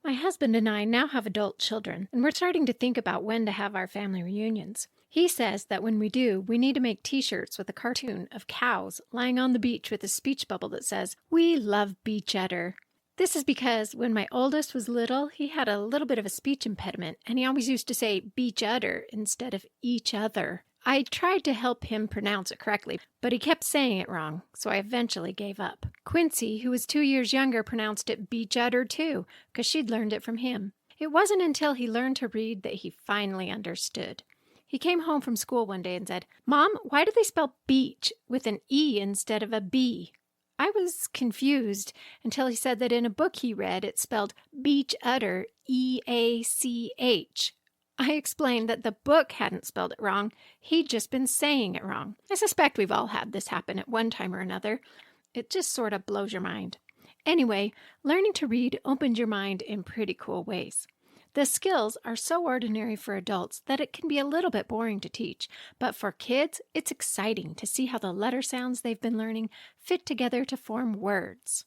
My husband and I now have adult children, and we're starting to think about when to have our family reunions. He says that when we do, we need to make t-shirts with a cartoon of cows lying on the beach with a speech bubble that says, "We love beach udder." This is because when my oldest was little, he had a little bit of a speech impediment, and he always used to say beach udder instead of each other. I tried to help him pronounce it correctly, but he kept saying it wrong, so I eventually gave up. Quincy, who was 2 years younger, pronounced it beach udder too, because she'd learned it from him. It wasn't until he learned to read that he finally understood. He came home from school one day and said, "Mom, why do they spell beach with an E instead of a B?" I was confused until he said that in a book he read it spelled beach udder, E-A-C-H. I explained that the book hadn't spelled it wrong, he'd just been saying it wrong. I suspect we've all had this happen at one time or another. It just sort of blows your mind. Anyway, learning to read opened your mind in pretty cool ways. The skills are so ordinary for adults that it can be a little bit boring to teach, but for kids, it's exciting to see how the letter sounds they've been learning fit together to form words.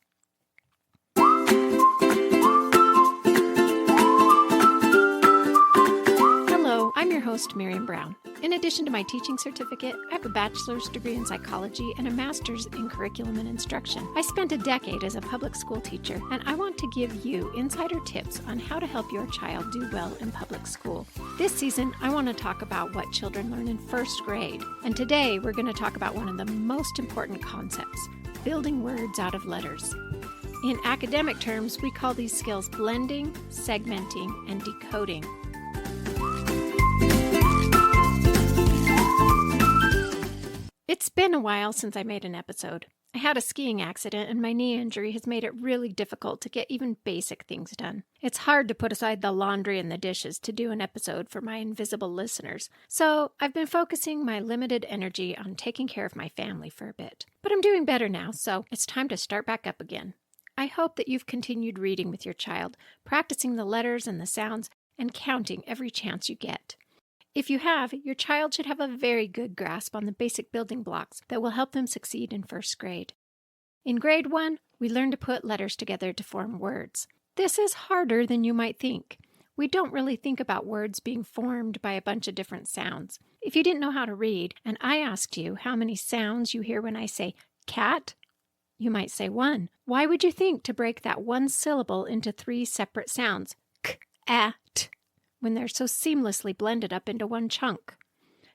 Hello, I'm your host, Miriam Brown. In addition to my teaching certificate, I have a bachelor's degree in psychology and a master's in curriculum and instruction. I spent a decade as a public school teacher, and I want to give you insider tips on how to help your child do well in public school. This season, I want to talk about what children learn in first grade. And today, we're going to talk about one of the most important concepts, building words out of letters. In academic terms, we call these skills blending, segmenting, and decoding. It's been a while since I made an episode. I had a skiing accident and my knee injury has made it really difficult to get even basic things done. It's hard to put aside the laundry and the dishes to do an episode for my invisible listeners, so I've been focusing my limited energy on taking care of my family for a bit. But I'm doing better now, so it's time to start back up again. I hope that you've continued reading with your child, practicing the letters and the sounds, and counting every chance you get. If you have, your child should have a very good grasp on the basic building blocks that will help them succeed in first grade. In grade 1, we learn to put letters together to form words. This is harder than you might think. We don't really think about words being formed by a bunch of different sounds. If you didn't know how to read, and I asked you how many sounds you hear when I say cat, you might say 1. Why would you think to break that one syllable into 3 separate sounds, k, a, t, when they're so seamlessly blended up into one chunk?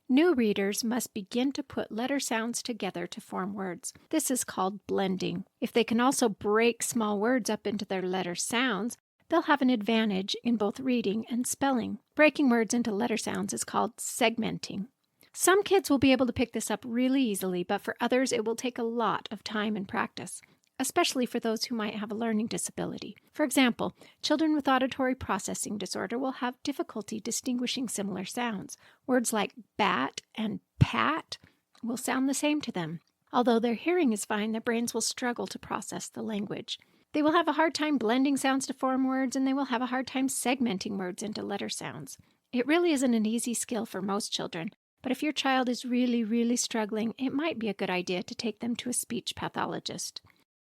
New readers must begin to put letter sounds together to form words. This is called blending. If they can also break small words up into their letter sounds, they'll have an advantage in both reading and spelling. Breaking words into letter sounds is called segmenting. Some kids will be able to pick this up really easily, but for others it will take a lot of time and practice, especially for those who might have a learning disability. For example, children with auditory processing disorder will have difficulty distinguishing similar sounds. Words like bat and pat will sound the same to them. Although their hearing is fine, their brains will struggle to process the language. They will have a hard time blending sounds to form words, and they will have a hard time segmenting words into letter sounds. It really isn't an easy skill for most children, but if your child is really struggling, it might be a good idea to take them to a speech pathologist.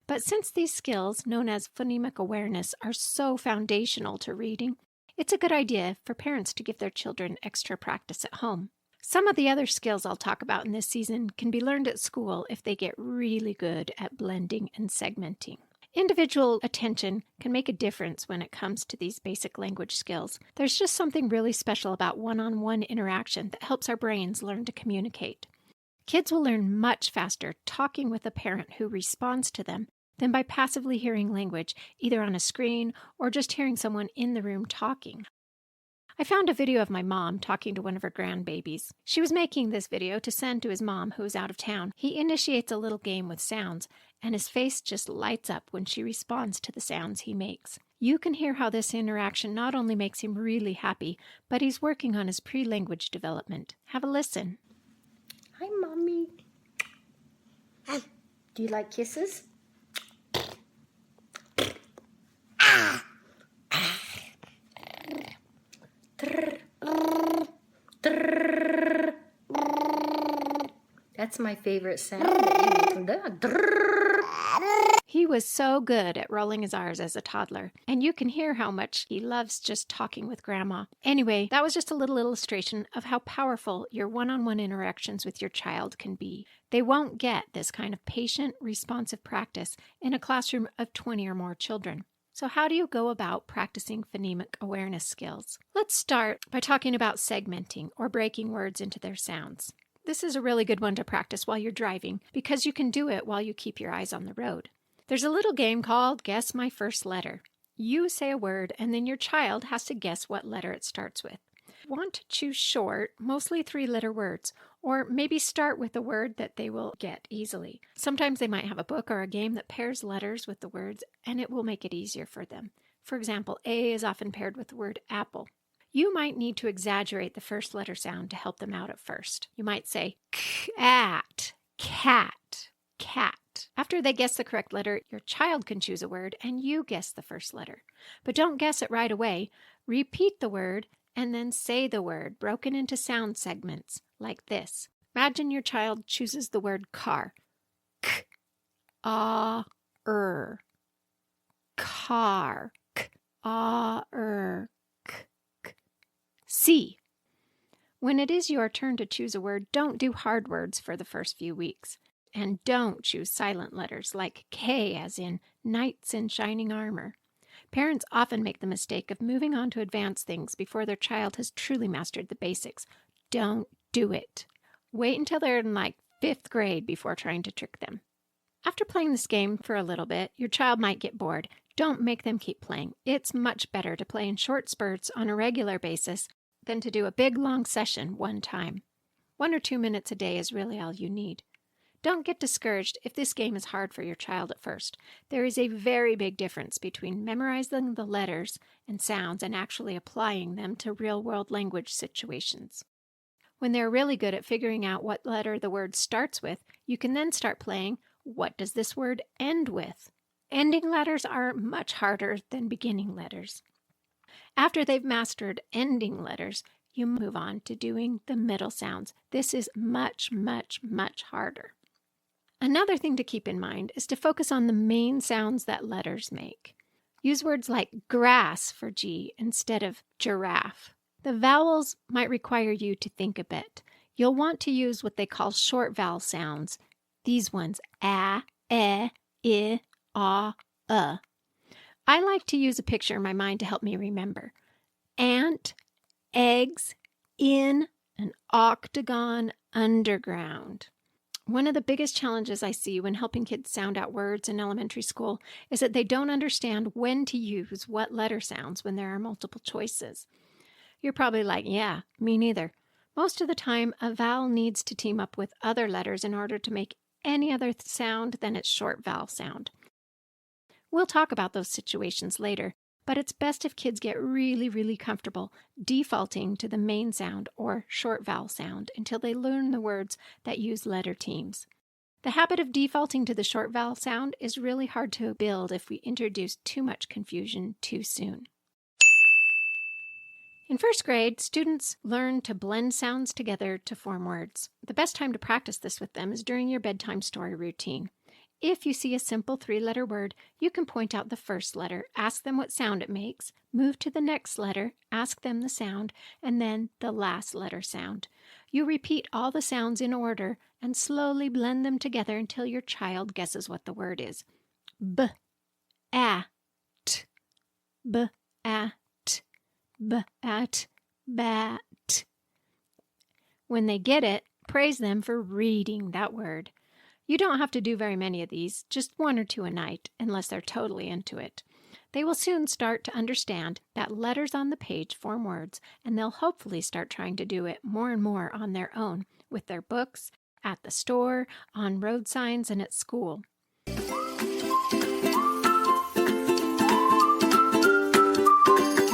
But since these skills, known as phonemic awareness, are so foundational to reading, it's a good idea for parents to give their children extra practice at home. Some of the other skills I'll talk about in this season can be learned at school if they get really good at blending and segmenting. Individual attention can make a difference when it comes to these basic language skills. There's just something really special about one-on-one interaction that helps our brains learn to communicate. Kids will learn much faster talking with a parent who responds to them than by passively hearing language, either on a screen or just hearing someone in the room talking. I found a video of my mom talking to one of her grandbabies. She was making this video to send to his mom, who is out of town. He initiates a little game with sounds, and his face just lights up when she responds to the sounds he makes. You can hear how this interaction not only makes him really happy, but he's working on his pre-language development. Have a listen. Hi, Mommy. Do you like kisses? That's my favorite sound. He was so good at rolling his R's as a toddler, and you can hear how much he loves just talking with Grandma. Anyway, that was just a little illustration of how powerful your one-on-one interactions with your child can be. They won't get this kind of patient, responsive practice in a classroom of 20 or more children. So how do you go about practicing phonemic awareness skills? Let's start by talking about segmenting or breaking words into their sounds. This is a really good one to practice while you're driving because you can do it while you keep your eyes on the road. There's a little game called Guess My First Letter. You say a word and then your child has to guess what letter it starts with. Want to choose short, mostly 3-letter words, or maybe start with a word that they will get easily. Sometimes they might have a book or a game that pairs letters with the words, and it will make it easier for them. For example, A is often paired with the word apple. You might need to exaggerate the first letter sound to help them out at first. You might say cat, cat, cat. After they guess the correct letter, your child can choose a word and you guess the first letter. But don't guess it right away. Repeat the word and then say the word, broken into sound segments, like this. Imagine your child chooses the word car. K, a, er. Car. K, a, er. K, k. C. When it is your turn to choose a word, don't do hard words for the first few weeks. And don't choose silent letters like K as in knights in shining armor. Parents often make the mistake of moving on to advanced things before their child has truly mastered the basics. Don't do it. Wait until they're in like 5th grade before trying to trick them. After playing this game for a little bit, your child might get bored. Don't make them keep playing. It's much better to play in short spurts on a regular basis than to do a big long session one time. 1 or 2 minutes a day is really all you need. Don't get discouraged if this game is hard for your child at first. There is a very big difference between memorizing the letters and sounds and actually applying them to real-world language situations. When they're really good at figuring out what letter the word starts with, you can then start playing, what does this word end with? Ending letters are much harder than beginning letters. After they've mastered ending letters, you move on to doing the middle sounds. This is much, much, much harder. Another thing to keep in mind is to focus on the main sounds that letters make. Use words like grass for G instead of giraffe. The vowels might require you to think a bit. You'll want to use what they call short vowel sounds. These ones, a, e, I, a. I like to use a picture in my mind to help me remember. Ant, eggs, in an octagon underground. One of the biggest challenges I see when helping kids sound out words in elementary school is that they don't understand when to use what letter sounds when there are multiple choices. You're probably like, yeah, me neither. Most of the time, a vowel needs to team up with other letters in order to make any other sound than its short vowel sound. We'll talk about those situations later, but it's best if kids get really, really comfortable defaulting to the main sound or short vowel sound until they learn the words that use letter teams. The habit of defaulting to the short vowel sound is really hard to build if we introduce too much confusion too soon. In 1st grade, students learn to blend sounds together to form words. The best time to practice this with them is during your bedtime story routine. If you see a simple 3-letter word, you can point out the first letter, ask them what sound it makes, move to the next letter, ask them the sound, and then the last letter sound. You repeat all the sounds in order and slowly blend them together until your child guesses what the word is. B, a, t, b, a, t, b, at, bat. When they get it, praise them for reading that word. You don't have to do very many of these, just 1 or 2 a night, unless they're totally into it. They will soon start to understand that letters on the page form words, and they'll hopefully start trying to do it more and more on their own, with their books, at the store, on road signs, and at school.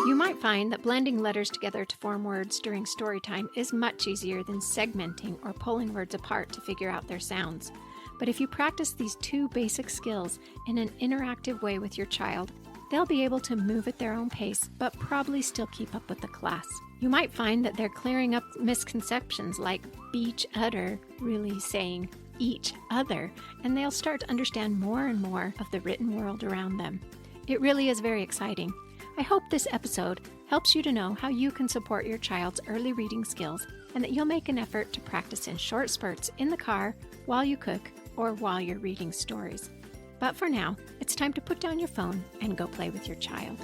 You might find that blending letters together to form words during story time is much easier than segmenting or pulling words apart to figure out their sounds. But if you practice these 2 basic skills in an interactive way with your child, they'll be able to move at their own pace, but probably still keep up with the class. You might find that they're clearing up misconceptions like beach udder, really saying each other, and they'll start to understand more and more of the written world around them. It really is very exciting. I hope this episode helps you to know how you can support your child's early reading skills and that you'll make an effort to practice in short spurts in the car, while you cook, or while you're reading stories. But for now, it's time to put down your phone and go play with your child.